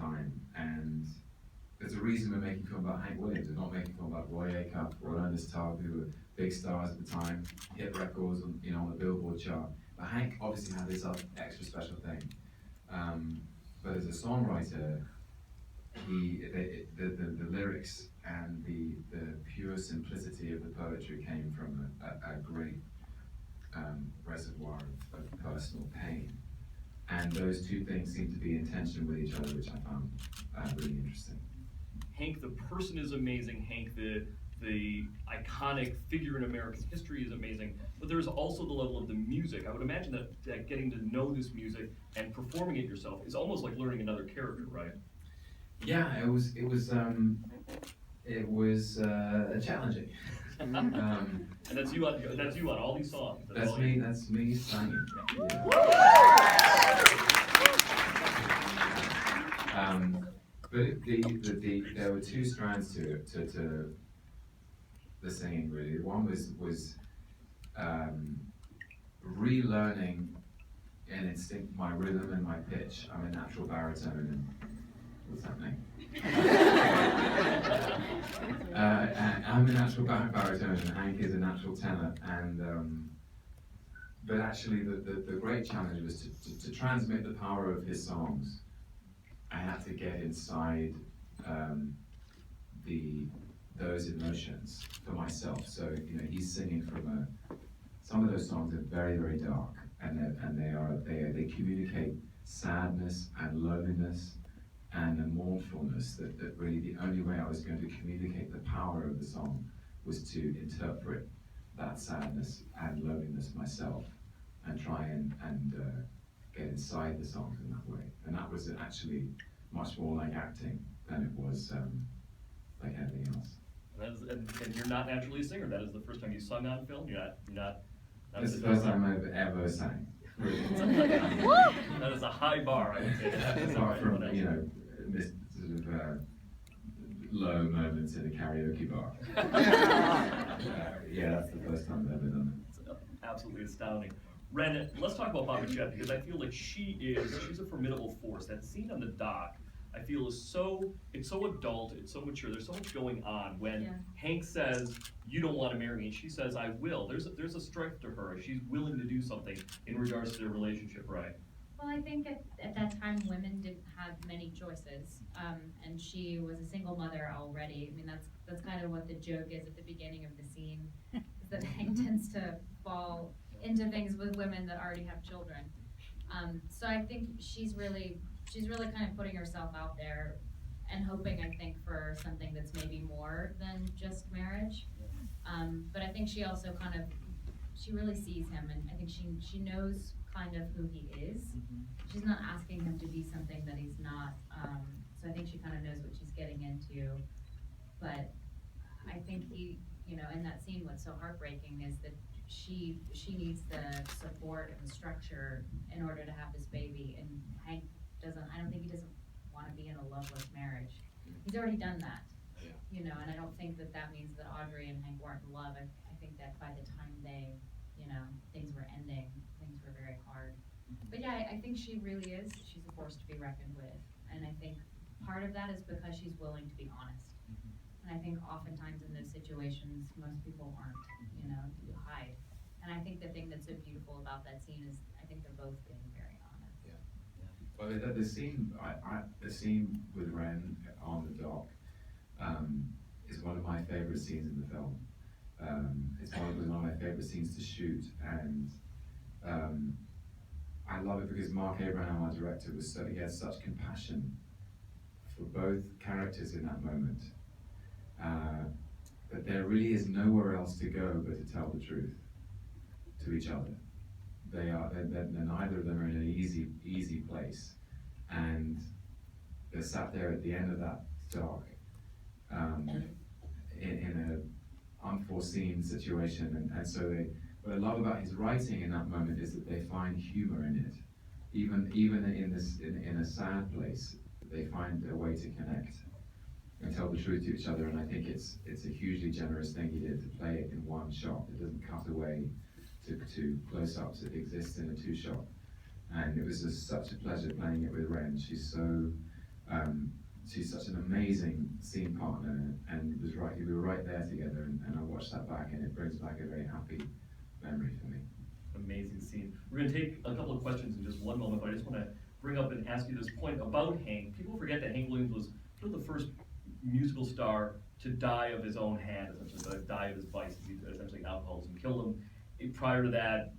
time, and there's a reason we're making a film about Hank Williams. We're not making a film about Roy Acuff or Ernest Tubb, who were big stars at the time, hit records on, on the Billboard chart. But Hank obviously had this other extra special thing. But as a songwriter, the lyrics and the pure simplicity of the poetry came from a great reservoir of personal pain. And those two things seem to be in tension with each other, which I found really interesting. Hank, the person is amazing. Hank, the iconic figure in American history is amazing. But there's also the level of the music. I would imagine that getting to know this music and performing it yourself is almost like learning another character, right? Yeah, it was challenging. And that's you on all these songs. That's me singing. Yeah. But there were two strands to the singing, really. One was relearning in instinct my rhythm and my pitch. I'm a natural baritone, and what's happening? I'm a natural baritone, and Hank is a natural tenor. And but actually, the great challenge was to transmit the power of his songs. I had to get inside those emotions for myself. So he's singing from some of those songs are very, very dark, and they communicate sadness and loneliness and a mournfulness that really the only way I was going to communicate the power of the song was to interpret that sadness and loneliness myself and try and get inside the songs in that way. And that was actually much more like acting than it was like anything else. And you're not naturally a singer. That is the first time you sung on film. You're not. That's the first time I've ever sang. Really. That is a high bar, I would say. Apart from this sort of low moments in a karaoke bar. Yeah, that's the first time I've ever done it. It's absolutely astounding. Wrenn, let's talk about Bobbichette, because I feel like she's a formidable force. That scene on the dock, I feel it's so adult, it's so mature, there's so much going on. When Hank says, "You don't want to marry me," and she says, "I will," there's a strength to her. She's willing to do something in regards to their relationship, right? Well, I think at that time women didn't have many choices, and she was a single mother already. I mean, that's kind of what the joke is at the beginning of the scene, is that Hank tends to fall into things with women that already have children. So I think she's really kind of putting herself out there and hoping, I think, for something that's maybe more than just marriage. But I think she also she really sees him, and I think she knows kind of who he is. She's not asking him to be something that he's not. So I think she kind of knows what she's getting into. But I think in that scene, what's so heartbreaking is that she needs the support and the structure in order to have this baby, and Hank I don't think he doesn't want to be in a loveless marriage. He's already done that, and I don't think that means that Audrey and Hank weren't in love. I think that by the time they, things were ending, things were very hard. But yeah, I think she really is. She's a force to be reckoned with, and I think part of that is because she's willing to be honest. And I think oftentimes in those situations, most people aren't, you hide. And I think the thing that's so beautiful about that scene is I think they're both being very honest. Well, the scene with Wrenn on the dock is one of my favorite scenes in the film. It's one of my favorite scenes to shoot, and I love it because Mark Abraham, our director, he had such compassion for both characters in that moment. That there really is nowhere else to go but to tell the truth to each other. They're neither of them are in an easy place, and they're sat there at the end of that dock in an unforeseen situation, and so what I love about his writing in that moment is that they find humor in it, even in a sad place. They find a way to connect and tell the truth to each other, and I think it's a hugely generous thing he did to play it in one shot. It doesn't cut away to close-ups. It exists in a two-shot, and it was just such a pleasure playing it with Wrenn. She's so She's such an amazing scene partner, and we were right there together, and I watched that back, and it brings back a very happy memory for me. Amazing scene. We're gonna take a couple of questions in just one moment, but I just wanna bring up and ask you this point about Hank. People forget that Hank Williams was the first musical star to die of his own hand, essentially, die of his vices. He essentially alcoholism killed him. Prior to that,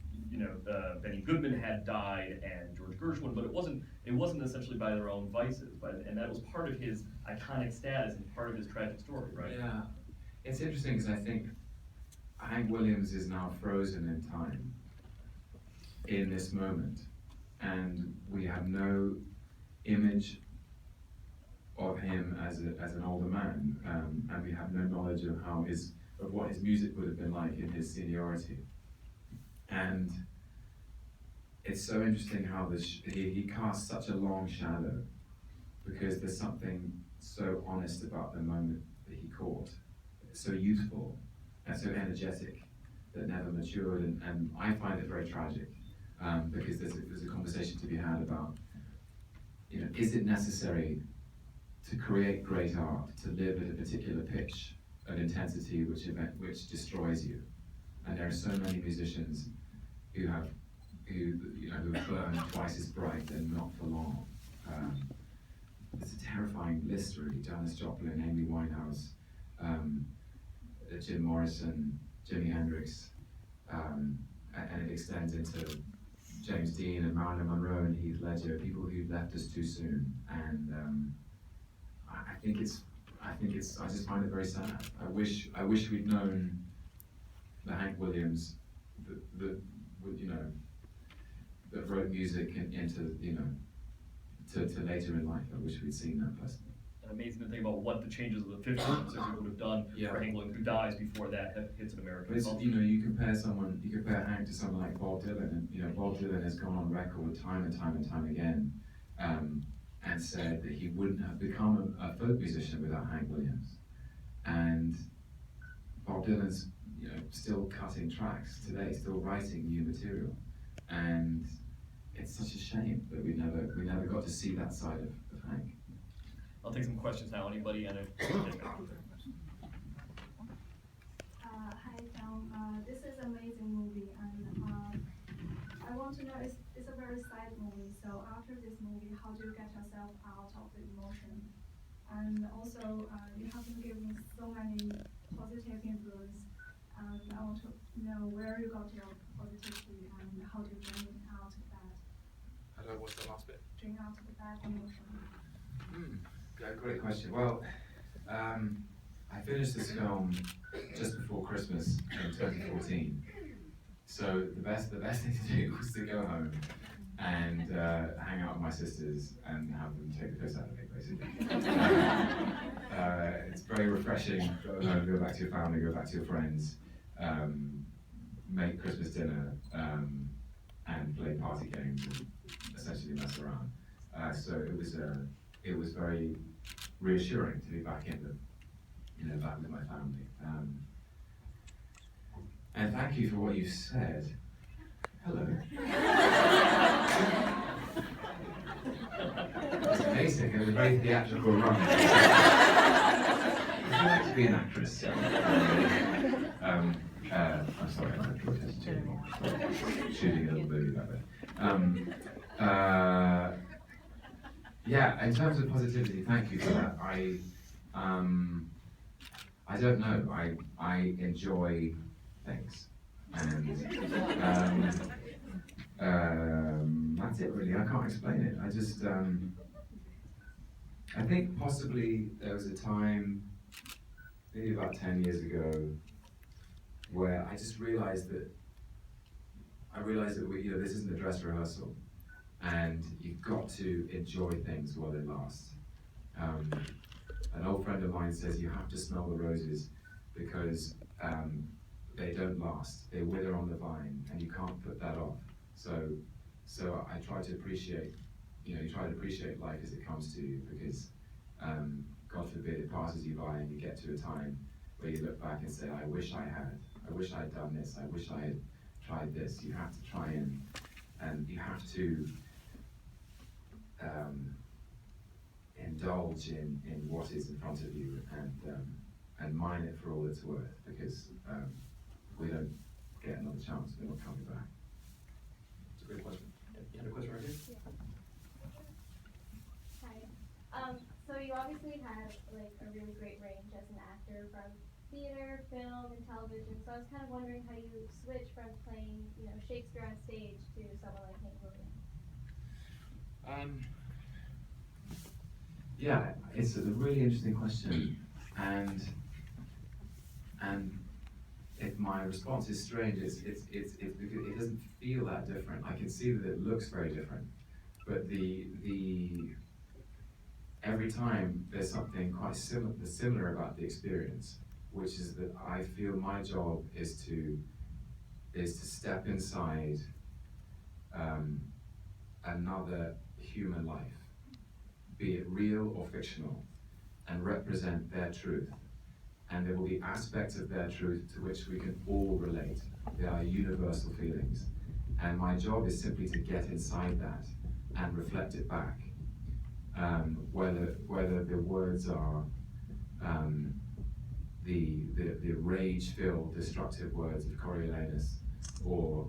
Benny Goodman had died and George Gershwin, but it wasn't essentially by their own vices, and that was part of his iconic status and part of his tragic story, right? Yeah, it's interesting because I think Hank Williams is now frozen in time in this moment, and we have no image of him as an older man, and we have no knowledge of what his music would have been like in his seniority. And it's so interesting how he casts such a long shadow, because there's something so honest about the moment that he caught, so youthful and so energetic, that never matured, and I find it very tragic, because there's a conversation to be had about, is it necessary to create great art, to live at a particular pitch of intensity which destroys you? And there are so many musicians who burn twice as bright and not for long. It's a terrifying list, really. Janis Joplin, Amy Winehouse, Jim Morrison, Jimi Hendrix, and it extends into James Dean and Marilyn Monroe and Heath Ledger, people who left us too soon. And I just find it very sad. I wish we'd known the Hank Williams that wrote music into to later in life. I wish we'd seen that person. And amazing to think about what the changes of the 50s and 60s would have done for Hank Williams, who dies before that hits an American culture. You compare Hank to someone like Bob Dylan, and Bob Dylan has gone on record time and time again, and said that he wouldn't have become a folk musician without Hank Williams. And Bob Dylan's still cutting tracks today, still writing new material, and it's such a shame that we never got to see that side of Hank. I'll take some questions now. Anybody? Hi, Tom. This is an amazing movie, and I want to know, it's a very sad movie, so after this movie, how do you get yourself out of the emotion? And also, you have been giving so many positive influence, and I want to know where you got your positivity and how do you bring out of that? Hello, what's the last bit? Bring out the bad emotion. Yeah, great question. Well, I finished this film just before Christmas in 2014. So the best thing to do was to go home and hang out with my sisters and have them take the piss out of me, basically. It's very refreshing. Go home, go back to your family, go back to your friends, make Christmas dinner, and play party games and essentially mess around. So it was very reassuring to be back back with my family. And thank you for what you said. Hello. It's amazing. It was a very theatrical run. I'd like to be an actress. I'm sorry, I'm not drawing attention to anymore. Shooting a little movie back there. Yeah, in terms of positivity, thank you for that. I don't know. I enjoy things, and that's it really. I can't explain it. I just I think possibly there was a time, maybe about 10 years ago, where I just realized that this isn't a dress rehearsal, and you've got to enjoy things while they last. An old friend of mine says you have to smell the roses because they don't last. They wither on the vine, and you can't put that off. So I try to appreciate, you try to appreciate life as it comes to you, because God forbid it passes you by and you get to a time where you look back and say, I wish I had done this, I wish I had tried this. You have to try and you have to indulge indulge in what is in front of you and mine it for all it's worth, because we don't get another chance. We're not coming back. It's a great question. You had a question right here? Hi. So you obviously had like a really great range as an actor from theater, film, and television. So I was kind of wondering how you switch from playing, you know, Shakespeare on stage to someone like Hank Williams. Yeah, it's a really interesting question, and if my response is strange, it's because it doesn't feel that different. I can see that it looks very different, but every time there's something quite similar about the experience, which is that I feel my job is to step inside another human life, be it real or fictional, and represent their truth. And there will be aspects of their truth to which we can all relate. They are universal feelings. And my job is simply to get inside that and reflect it back. Whether the words are the rage-filled, destructive words of Coriolanus or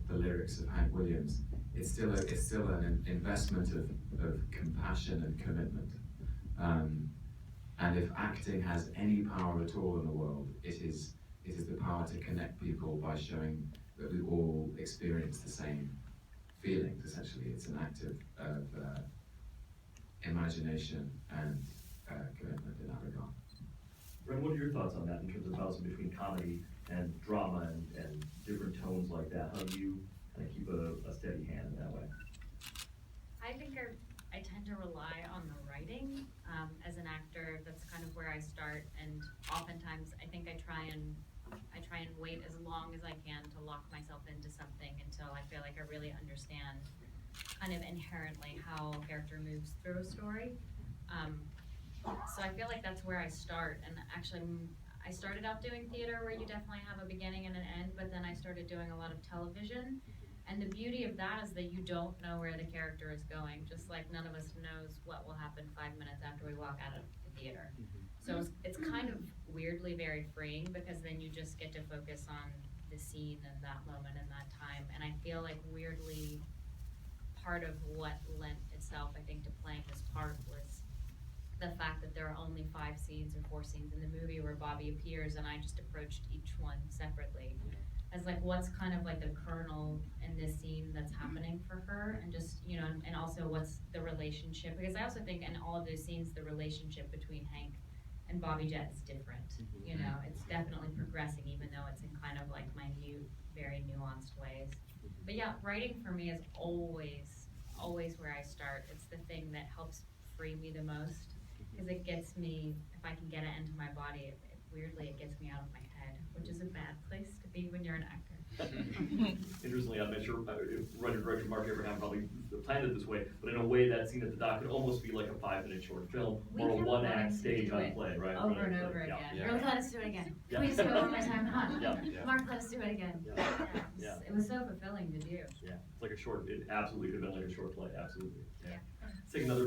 the lyrics of Hank Williams, it's still an investment of compassion and commitment. And if acting has any power at all in the world, it is the power to connect people by showing that we all experience the same feelings. Essentially, it's an act of imagination and commitment in that regard. Wrenn, what are your thoughts on that in terms of balancing between comedy and drama and different tones like that? How do you kind of keep a steady hand in that way? I think I tend to rely on the writing. As an actor, that's kind of where I start, and oftentimes I think I try and wait as long as I can to lock myself into something until I feel like I really understand kind of inherently how a character moves through a story. So I feel like that's where I start, and actually I started out doing theater where you definitely have a beginning and an end, but then I started doing a lot of television. And the beauty of that is that you don't know where the character is going, just like none of us knows what will happen 5 minutes after we walk out of the theater. So it's kind of weirdly very freeing, because then you just get to focus on the scene and that moment and that time. And I feel like weirdly part of what lent itself, I think, to playing this part was the fact that there are only 5 scenes or 4 scenes in the movie where Bobby appears, and I just approached each one separately. As like, what's kind of like the kernel in this scene that's happening for her, and just, you know, and also what's the relationship, because I also think in all of those scenes the relationship between Hank and Bobby Jett is different. You know, it's definitely progressing, even though it's in kind of like minute, very nuanced ways. But yeah, writing for me is always where I start. It's the thing that helps free me the most, because it gets me, if I can get it into my body, weirdly it gets me out of my head, which is a bad place to be when you're an actor. Interestingly, I'm not sure writer director Mark Abraham probably planned it this way, but in a way that scene at the dock could almost be like a 5-minute short film or a one-act stage on play, right? Over and over again. You're like, let us do it again. Please do it one more time. Come on. Mark, let us do it again. It was so fulfilling to do. Yeah, it's like a short, it absolutely could have been like a short play, absolutely. Yeah. Let's take another